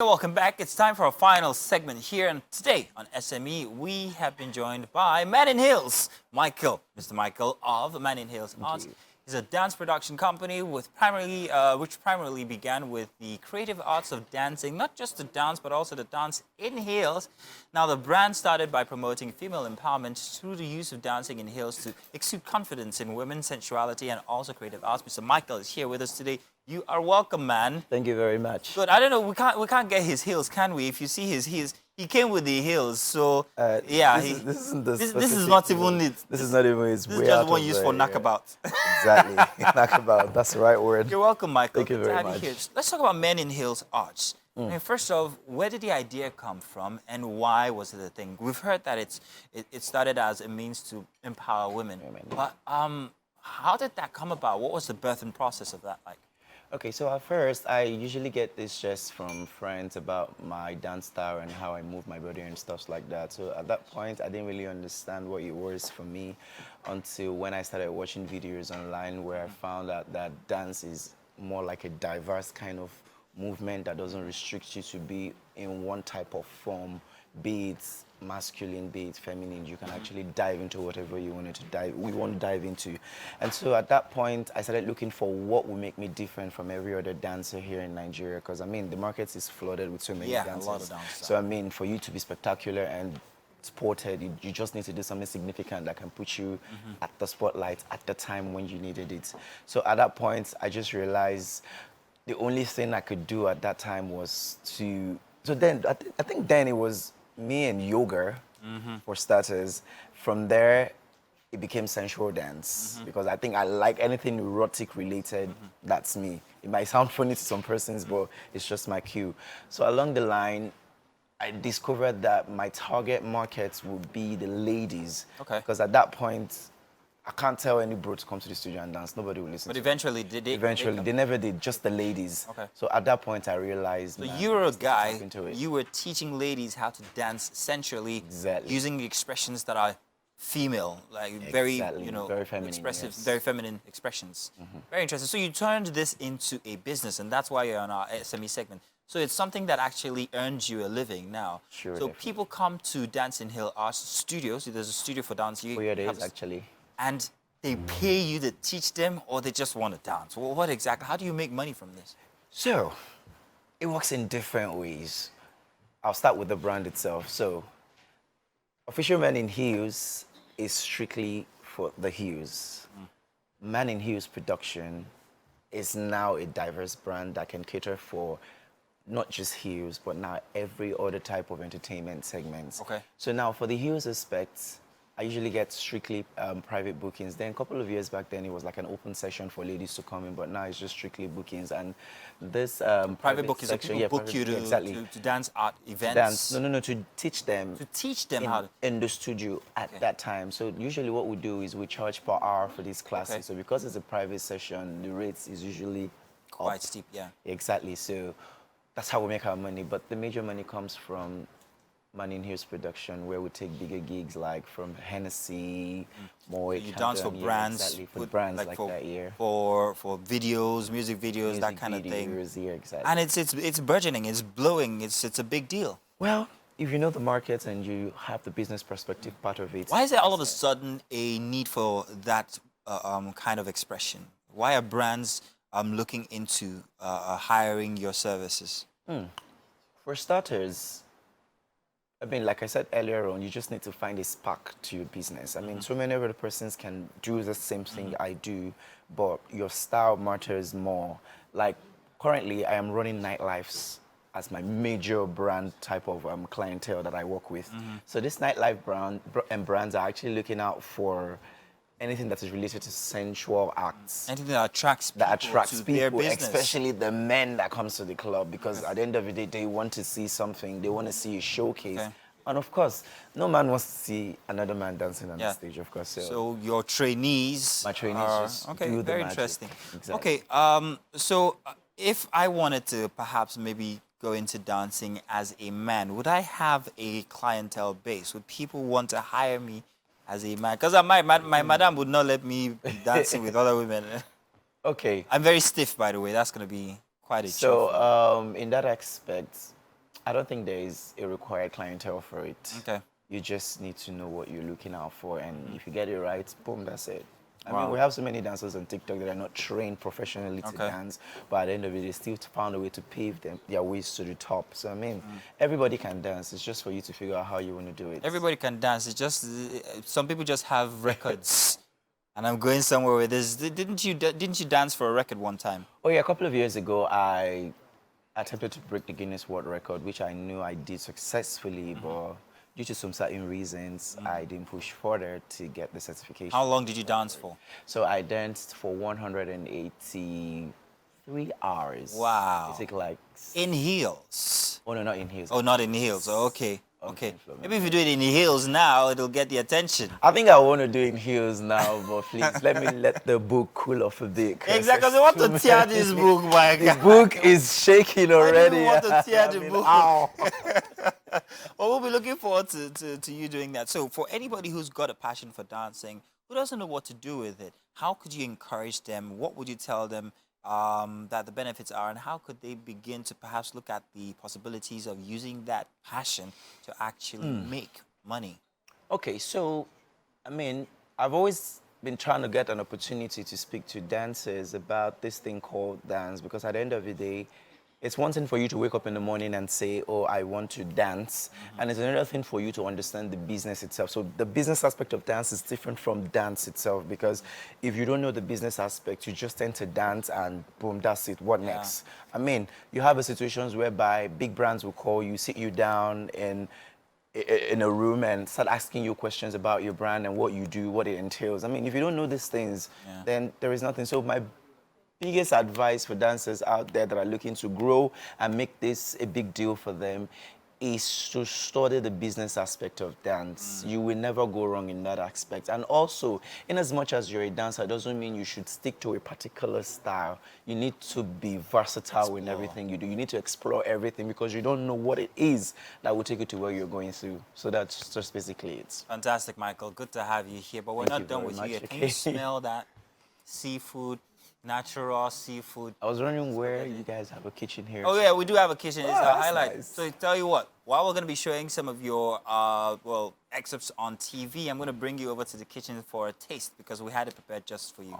Welcome back. It's time for our final segment here, and today on SME we have been joined by Maninheelz Michael, Mr. Michael of Maninheelz Arts. He's a dance production company which primarily began with the creative arts of dancing, not just the dance but also the dance in heels. Now the brand started by promoting female empowerment through the use of dancing in heels to exude confidence in women's sensuality and also creative arts. Mr. Michael is here with us today. You are welcome, man. Thank you very much. Good. I don't know. We can't get his heels, can we? If you see his heels, he came with the heels. So yeah, this is not even it. This is not even his. This is just one used for knockabout. Exactly, knockabout. That's the right word. You're welcome, Michael. Thank you very much. Let's talk about Maninheelz Arts. I mean, first off, where did the idea come from, and why was it a thing? We've heard that it started as a means to empower women. But how did that come about? What was the birthing process of that like? Okay, so at first, I usually get this just from friends about my dance style and how I move my body and stuff like that. So at that point, I didn't really understand what it was for me until when I started watching videos online where I found out that dance is more like a diverse kind of movement that doesn't restrict you to be in one type of form, be it masculine, be it feminine. You can actually dive into whatever you want to dive into. And so at that point, I started looking for what would make me different from every other dancer here in Nigeria, because I mean, the market is flooded with so many dancers. A lot of dancers. So I mean, for you to be spectacular and spotted, you just need to do something significant that can put you at the spotlight at the time when you needed it. So at that point, I just realized the only thing I could do at that time was so then, I think then it was me and yoga, for starters. From there, it became sensual dance, because I think I like anything erotic related. That's me. It might sound funny to some persons, but it's just my cue. So along the line, I discovered that my target market would be the ladies. Okay. Because at that point, I can't tell any bro to come to the studio and dance. Nobody will listen. But eventually, did they? Eventually, they never did. Just the ladies. Okay. So at that point, I realized. So you were a guy. Into You were teaching ladies how to dance sensually, Exactly. using expressions that are female, like very, very feminine, expressive, yes. very feminine expressions. Very interesting. So you turned this into a business, and that's why you're on our SME segment. So it's something that actually earns you a living now. Sure. So Definitely. people come to Maninheelz Arts studios. There's a studio for dance. Oh yeah, there is actually. And they pay you to teach them, or they just want to dance? Well, what exactly? How do you make money from this? So, it works in different ways. I'll start with the brand itself. So, Official Maninheelz is strictly for the heels. Maninheelz Production is now a diverse brand that can cater for not just heels, but now every other type of entertainment segments. Okay. So now for the heels aspect, I usually get strictly private bookings. Then a couple of years back then, it was like an open session for ladies to come in, but now it's just strictly bookings. And this Private bookings, section, so people book you to dance at events? To teach them. To teach them how to... In the studio at that time. So usually what we do is we charge per hour for these classes. Okay. So because it's a private session, the rates is usually Quite steep, yeah. Exactly. So that's how we make our money. But the major money comes from Maninheelz Production, where we take bigger gigs like from Hennessy, Moe, You dance for brands, exactly, for brands like that, yeah. For videos, music videos, that kind of thing. Yeah, exactly. And it's burgeoning, it's blowing, it's a big deal. Well, if you know the market and you have the business perspective part of it. Why is there all of a sudden a need for that kind of expression? Why are brands looking into hiring your services? For starters, I mean, like I said earlier on, you just need to find a spark to your business. I mean, so many other persons can do the same thing I do, but your style matters more. Like, currently, I am running nightlives as my major brand type of clientele that I work with. So this nightlife brands are actually looking out for anything that is related to sensual acts. Anything that attracts people their business. Especially the men that comes to the club, because at the end of the day, they want to see something. They want to see a showcase. Okay. And of course, no man wants to see another man dancing on the stage, of course. So your trainees My trainees just do the very magic. interesting. Exactly. Okay, so if I wanted to perhaps maybe go into dancing as a man, would I have a clientele base? Would people want to hire me as a man? Because my madam would not let me be dancing with other women. Okay. I'm very stiff, by the way. That's going to be quite a So in that aspect, I don't think there is a required clientele for it. Okay. You just need to know what you're looking out for, and if you get it right, boom, that's it. I Wow. mean, we have so many dancers on TikTok that are not trained professionally to dance, but at the end of it, they still found a way to pave their ways to the top. So, I mean, everybody can dance. It's just for you to figure out how you want to do it. Everybody can dance. It's just some people just have records. And I'm going somewhere with this. Didn't you dance for a record one time? Oh, yeah, a couple of years ago, I attempted to break the Guinness World Record, which I knew I did successfully, but due to some certain reasons, I didn't push further to get the certification. How long did you dance for? So I danced for 183 hours. Wow. It took like... In heels. Oh, no, not in heels. Oh, not in heels. Oh, okay. Okay. Okay. Maybe if you do it in heels now, it'll get the attention. I think I want to do it in heels now, but please let me let the book cool off a bit. Exactly. I want to tear this book, my The God. book is shaking already. I didn't want to tear the I mean, book. ow. Well, we'll be looking forward to you doing that. So for anybody who's got a passion for dancing, who doesn't know what to do with it, how could you encourage them? What would you tell them that the benefits are, and how could they begin to perhaps look at the possibilities of using that passion to actually make money? Okay, so, I mean, I've always been trying to get an opportunity to speak to dancers about this thing called dance, because at the end of the day, it's one thing for you to wake up in the morning and say, oh, I want to dance. And it's another thing for you to understand the business itself. So the business aspect of dance is different from dance itself, because if you don't know the business aspect, you just tend to dance and boom, that's it. What next? I mean, you have situations whereby big brands will call you, sit you down in a room and start asking you questions about your brand and what you do, what it entails. I mean, if you don't know these things, then there is nothing. So my biggest advice for dancers out there that are looking to grow and make this a big deal for them is to study the business aspect of dance. You will never go wrong in that aspect. And also, in as much as you're a dancer, it doesn't mean you should stick to a particular style. You need to be versatile in everything you do. You need to explore everything, because you don't know what it is that will take you to where you're going to. So that's just basically it. Fantastic, Michael. Good to have you here. But we're Thank not you done very with much. you yet. Can Okay. you smell that seafood, natural seafood? I was wondering where you guys have a kitchen here. Oh yeah, we do have a kitchen. It's a that's highlight. nice. So tell you what, while we're going to be showing some of your well, excerpts on TV, I'm going to bring you over to the kitchen for a taste, because we had it prepared just for you.